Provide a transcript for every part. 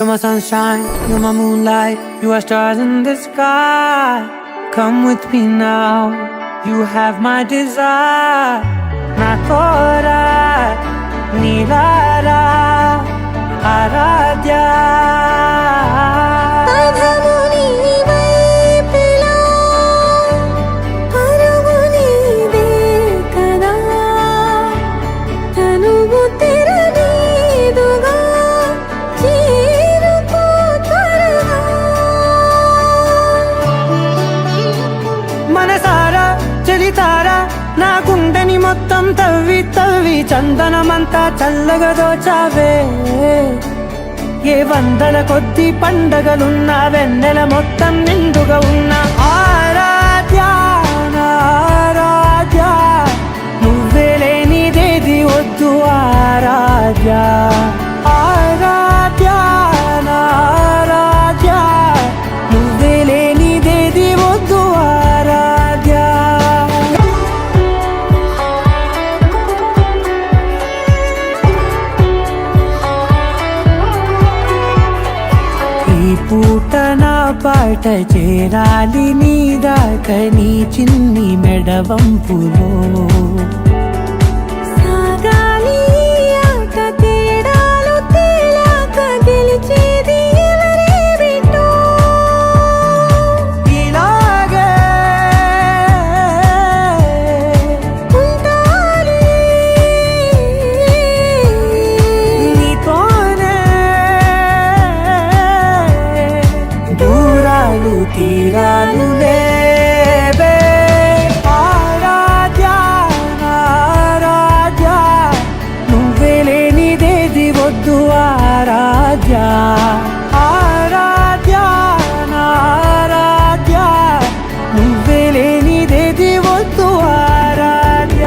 You're my sunshine, you're my moonlight, you are stars in the sky. Come with me now, you have my desire. Nakora, Nilara, Aradhya. మనసారా చలితారా నా గుండెని మొత్తం తవ్వి తవ్వి చందనమంతా చల్లగా దోచావే. ఏ వందల కొద్ది పండగలున్నా వెన్నెల మొత్తం నిండుగా ఉన్న ఆరాధ్య నా ఆరాధ్య, నువ్వే లేనిదేది వద్దు ఆరాధ్య. ఆరాధ్య నా ఆరాధ్య, నువ్వే లేనిదేది వద్దు ఆరాధ్య. ఈ పూట నా పాట చేరాలి నీ దాకా నీ చిన్ని మెడవంపులో. తీరాలు లేవే ఆరాధ్య నా ఆరాధ్య, నువ్వే లేనిదేది వద్దు ఆరాధ్య. ఆరాధ్య నా ఆరాధ్య, నువ్వే లేనిదేది వద్దు ఆరాధ్య.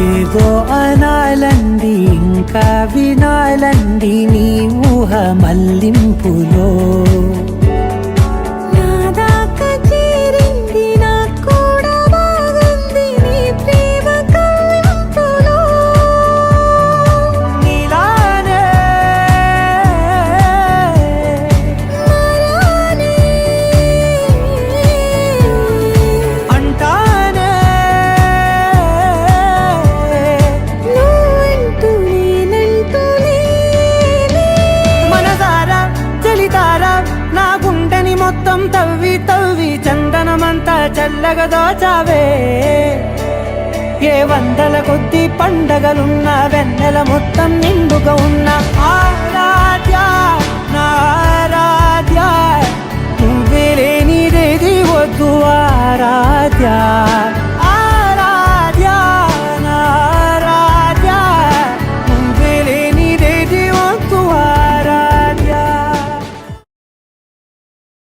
ఏదో అనాలండి ఇంకా వినాలండి నీ ఊహ మల్లింపులో. మొత్తం తవ్వి తవ్వి చందనమంతా చల్లగా దోచావే. ఏ వందల కొద్ది పండగలున్న వెన్నెల మొత్తం నిండుగా ఉన్న ఆరాధ్య నా ఆరాధ్య, నువ్వే లేనిదేది వద్దు ఆరాధ్య.